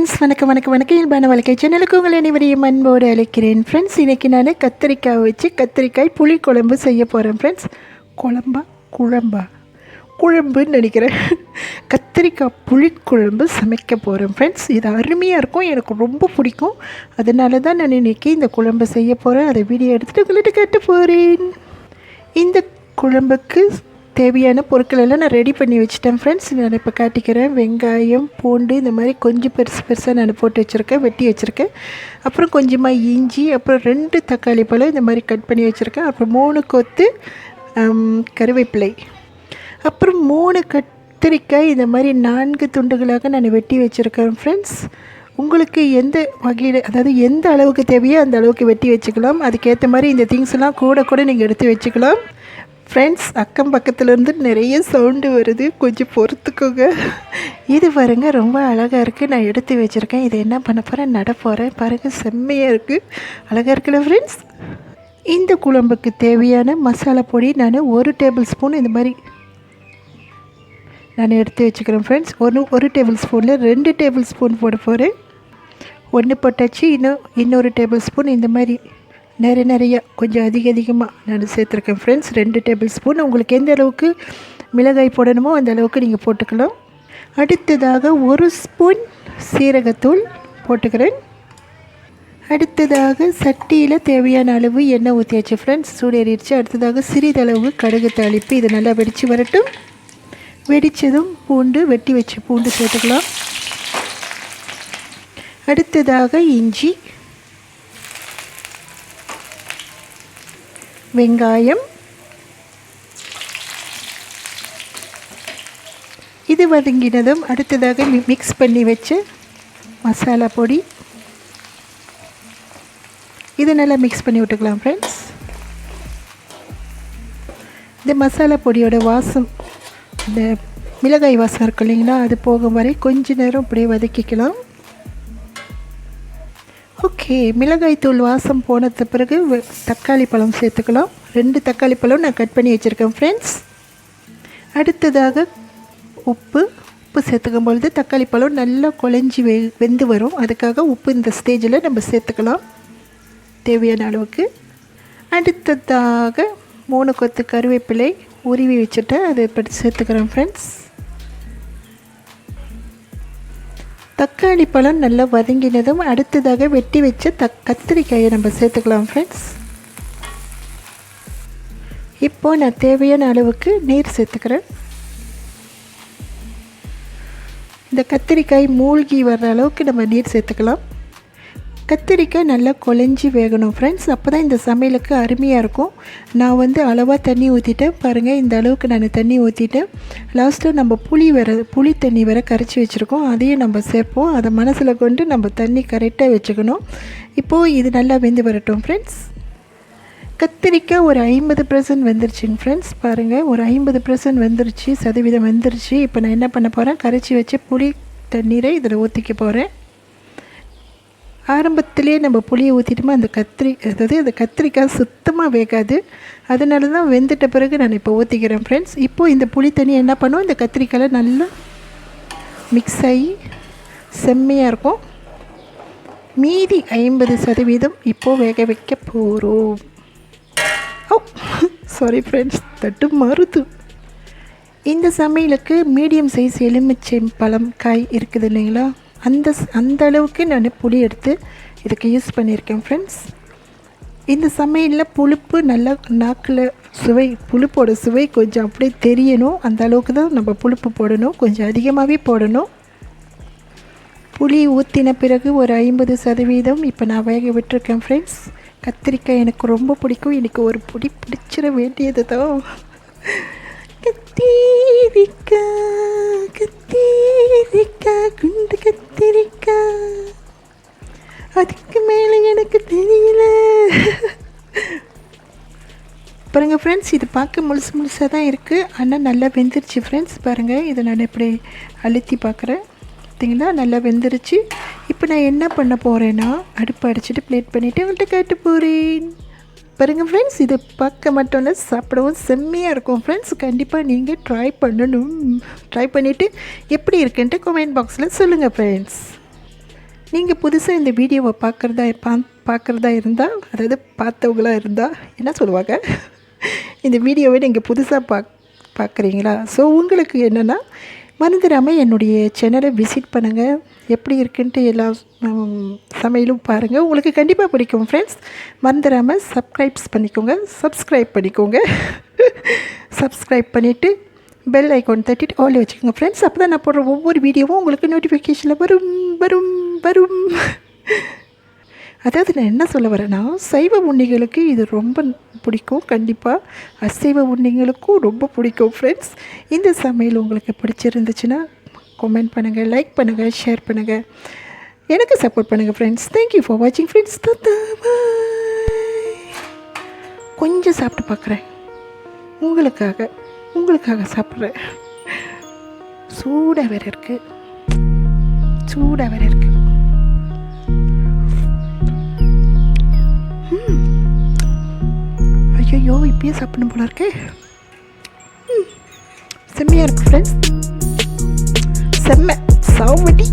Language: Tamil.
ஃப்ரெண்ட்ஸ், வணக்கம். இயல்பான வாழ்க்கை சேனலுக்கு உங்களை அனைவரையும் அன்போடு அழைக்கிறேன். ஃப்ரெண்ட்ஸ், இன்றைக்கி நான் கத்திரிக்காய் வச்சு கத்திரிக்காய் புளி குழம்பு செய்ய போகிறேன். ஃப்ரெண்ட்ஸ், குழம்புன்னு நினைக்கிறேன். கத்திரிக்காய் புளி குழம்பு சமைக்க போகிறேன். ஃப்ரெண்ட்ஸ், இது அருமையாக இருக்கும், எனக்கு ரொம்ப பிடிக்கும். அதனால தான் நான் இன்றைக்கி இந்த குழம்பு செய்ய போகிறேன். அதை வீடியோ எடுத்துகிட்டு உங்கள்கிட்ட கேட்டு போகிறேன். இந்த குழம்புக்கு தேவையான பொருட்கள் எல்லாம் நான் ரெடி பண்ணி வச்சுட்டேன். ஃப்ரெண்ட்ஸ், நான் இப்போ காட்டிக்கிறேன். வெங்காயம், பூண்டு இந்த மாதிரி கொஞ்சம் பெருசாக நான் போட்டு வச்சுருக்கேன், வெட்டி வச்சுருக்கேன். அப்புறம் கொஞ்சமாக இஞ்சி, அப்புறம் 2 தக்காளி பழம் இந்த மாதிரி கட் பண்ணி வச்சுருக்கேன். அப்புறம் 3 கொத்து கருவேப்பிலை, அப்புறம் 3 கத்திரிக்காய் இந்த மாதிரி 4 துண்டுகளாக நான் வெட்டி வச்சுருக்கேன். ஃப்ரெண்ட்ஸ், உங்களுக்கு எந்த வகையில், அதாவது எந்த அளவுக்கு தேவையோ அந்த அளவுக்கு வெட்டி வச்சுக்கலாம். அதுக்கேற்ற மாதிரி இந்த திங்ஸ்லாம் கூட நீங்கள் எடுத்து வச்சுக்கலாம். ஃப்ரெண்ட்ஸ், அக்கம் பக்கத்துலேருந்து நிறைய சவுண்டு வருது, கொஞ்சம் பொறுத்துக்கோங்க. இது பாருங்க, ரொம்ப அழகாக இருக்குது. நான் எடுத்து வச்சுருக்கேன். இதை என்ன பண்ண போகிறேன், நட போகிறேன். பாருங்கள், செம்மையாக இருக்குது, அழகாக இருக்குல்ல ஃப்ரெண்ட்ஸ். இந்த குழம்புக்கு தேவையான மசாலா பொடி நான் 1 டேபிள் ஸ்பூன் இந்த மாதிரி நான் எடுத்து வச்சுக்கிறேன். ஃப்ரெண்ட்ஸ், ஒரு டேபிள் ஸ்பூனில் 2 டேபிள் ஸ்பூன் போட போகிறேன். 1 போட்டாச்சு, இன்னொரு டேபிள் ஸ்பூன் இந்த மாதிரி நிறையா கொஞ்சம் அதிகமாக நான் சேர்த்துருக்கேன். Friends, 2 table spoon. உங்களுக்கு எந்த அளவுக்கு மிளகாய் போடணுமோ அந்த அளவுக்கு நீங்கள் போட்டுக்கலாம். அடுத்ததாக 1 ஸ்பூன் சீரகத்தூள் போட்டுக்கிறேன். அடுத்ததாக சட்டியில் தேவையான அளவு எண்ணெய் ஊற்றியாச்சு. ஃப்ரெண்ட்ஸ், சூடேறிடுச்சு. அடுத்ததாக சிறிதளவு கடுகு தாளிப்பு. இது நல்லா வெடித்து வரட்டும். வெடித்ததும் வெட்டி வச்சு பூண்டு சேர்த்துக்கலாம். அடுத்ததாக இஞ்சி, வெங்காயம், இது வதங்கினதும் அடுத்ததாக மிக்ஸ் பண்ணி வச்சு மசாலா பொடி, இது நல்லா மிக்ஸ் பண்ணி விட்டுக்கலாம். ஃப்ரெண்ட்ஸ், இந்த மசாலா பொடியோட வாசம், இந்த மிளகாய் வாசம் இருக்கு இல்லைங்களா, அது போகும் வரை கொஞ்ச நேரம் அப்படியே வதக்கிக்கலாம். ஓகே, மிளகாய் தூள் வாசம் போனது பிறகு தக்காளி பழம் சேர்த்துக்கலாம். 2 தக்காளி பழம் நான் கட் பண்ணி வச்சுருக்கேன். ஃப்ரெண்ட்ஸ், அடுத்ததாக உப்பு சேர்த்துக்கும் பொழுது தக்காளி பழம் நல்லா குழஞ்சி வெந்து வரும். அதுக்காக உப்பு இந்த ஸ்டேஜில் நம்ம சேர்த்துக்கலாம் தேவையான அளவுக்கு. அடுத்ததாக 3 கொத்து கருவேப்பிலை உருவி வச்சுட்டு அதை இப்படி சேர்த்துக்கிறேன். ஃப்ரெண்ட்ஸ், தக்காளி பழம் நல்லா வதங்கினதும் அடுத்ததாக வெட்டி வச்ச கத்திரிக்காயை நம்ம சேர்த்துக்கலாம். ஃப்ரெண்ட்ஸ், இப்போது நான் தேவையான அளவுக்கு நீர் சேர்த்துக்கிறேன். இந்த கத்திரிக்காய் மூழ்கி வர்ற அளவுக்கு நம்ம நீர் சேர்த்துக்கலாம். கத்திரிக்காய் நல்லா குழஞ்சி வேகணும். ஃப்ரெண்ட்ஸ், அப்போ தான் இந்த சமையலுக்கு அருமையாக இருக்கும். நான் அளவாக தண்ணி ஊற்றிட்டேன். பாருங்கள், இந்த அளவுக்கு நான் தண்ணி ஊற்றிட்டேன். லாஸ்ட்டில் நம்ம புளி தண்ணி வேறு கரைச்சி வச்சுருக்கோம், அதையும் நம்ம சேர்ப்போம். அதை மனசில் கொண்டு நம்ம தண்ணி கரெக்டாக வச்சுக்கணும். இப்போது இது நல்லா வெந்து வரட்டும். ஃப்ரெண்ட்ஸ், கத்திரிக்காய் ஒரு 50% வெந்துருச்சுங்க. ஃப்ரெண்ட்ஸ், பாருங்கள், ஒரு 50% சதவீதம் வெந்துருச்சு. இப்போ நான் என்ன பண்ண போகிறேன், கரைச்சி வச்ச புளி தண்ணீரை இதில் ஊற்றிக்க போகிறேன். ஆரம்பத்திலே நம்ம புளியை ஊற்றிட்டோமா அந்த கத்திரிக்காய் சுத்தமாக வேகாது. அதனால தான் வெந்துட்ட பிறகு நான் இப்போ ஊற்றிக்கிறேன். ஃப்ரெண்ட்ஸ், இப்போது இந்த புளி தண்ணி என்ன பண்ணுவோம், இந்த கத்திரிக்காயில் நல்லா மிக்ஸ் ஆகி செம்மையாக இருக்கும். மீதி 50% இப்போது வேக வைக்க போகிறோம். சாரி ஃப்ரெண்ட்ஸ், தட்டு மாறுது. இந்த சமையலுக்கு மீடியம் சைஸ் எலுமிச்சை பழம் காய் இருக்குது இல்லைங்களா, அந்த அளவுக்கு நான் புளி எடுத்து இதுக்கு யூஸ் பண்ணியிருக்கேன். ஃப்ரெண்ட்ஸ், இந்த சமையலில் புளிப்பு நல்லா நாக்கில் புளிப்போட சுவை கொஞ்சம் அப்படியே தெரியணும். அந்த அளவுக்கு தான் நம்ம புளிப்பு போடணும், கொஞ்சம் அதிகமாகவே போடணும். புளி ஊற்றின பிறகு ஒரு 50% இப்போ நான் வேக விட்டுருக்கேன். ஃப்ரெண்ட்ஸ், கத்திரிக்காய் எனக்கு ரொம்ப பிடிக்கும். எனக்கு ஒரு பிடிச்சிட வேண்டியது தான். கத்திரிக்காய் குண்டு கத்திரிக்காய், அதுக்கு மேலே எனக்கு தெரியல. பாருங்கள் ஃப்ரெண்ட்ஸ், இது பார்க்க முழுசாக தான் இருக்குது, ஆனால் நல்லா வெந்துருச்சு. ஃப்ரெண்ட்ஸ், பாருங்கள், இதை நான் இப்படி அழுத்தி பார்க்குறேன். பார்த்தீங்களா, நல்லா வெந்துருச்சு. இப்போ நான் என்ன பண்ண போகிறேன்னா, அடுப்பு அடிச்சுட்டு பிளேட் பண்ணிவிட்டு அவங்கள்ட்ட கேட்டு போகிறேன். பாருங்கள் ஃப்ரெண்ட்ஸ், இது பார்க்க மட்டும் இல்லை, சாப்பிடவும் செம்மையாக இருக்கும். ஃப்ரெண்ட்ஸ், கண்டிப்பாக நீங்கள் ட்ரை பண்ணணும். ட்ரை பண்ணிவிட்டு எப்படி இருக்குன்ட்டு கமெண்ட் பாக்ஸில் சொல்லுங்கள். ஃப்ரெண்ட்ஸ், நீங்கள் புதுசாக இந்த வீடியோவை பார்க்குறதா இருந்தால், அதாவது பார்த்தவங்களாக இருந்தால் என்ன சொல்லுவாங்க, இந்த வீடியோவை நீங்கள் புதுசாக பார்க்குறீங்களா? ஸோ உங்களுக்கு என்னென்னா மறந்துடாமல் என்னுடைய சேனலை விசிட் பண்ணுங்கள். எப்படி இருக்குன்ட்டு எல்லா சமையலும் பாருங்கள், உங்களுக்கு கண்டிப்பாக பிடிக்கும் ஃப்ரெண்ட்ஸ். மறந்துடாமல் சப்ஸ்கிரைப் பண்ணிக்கோங்க. சப்ஸ்கிரைப் பண்ணிவிட்டு பெல் ஐக்கான் தட்டிட்டு ஆல் வச்சுக்கோங்க ஃப்ரெண்ட்ஸ். அப்போ தான் நான் போடுற ஒவ்வொரு வீடியோவும் உங்களுக்கு நோட்டிஃபிகேஷனில் வரும். அதாவது நான் என்ன சொல்ல வரேன்னா, சைவ உண்ணிகளுக்கு இது ரொம்ப பிடிக்கும். கண்டிப்பாக அசைவ உண்ணிகளுக்கும் ரொம்ப பிடிக்கும் ஃப்ரெண்ட்ஸ். இந்த சமையல் உங்களுக்கு பிடிச்சிருந்துச்சுன்னா கமெண்ட் பண்ணுங்கள், லைக் பண்ணுங்கள், ஷேர் பண்ணுங்கள், எனக்கு சப்போர்ட் பண்ணுங்கள் ஃப்ரெண்ட்ஸ். தேங்க்யூ ஃபார் வாட்சிங் ஃப்ரெண்ட்ஸ். கொஞ்சம் சாப்பிட்டு பார்க்குறேன், உங்களுக்காக சாப்பிட்றேன். சூடாக வேறு இருக்குது. ஐயோ, இப்பயே சாப்பிடணும் போல இருக்கே. செம்மையாக இருக்குது ஃப்ரெண்ட்ஸ், செம்ம சாவடி.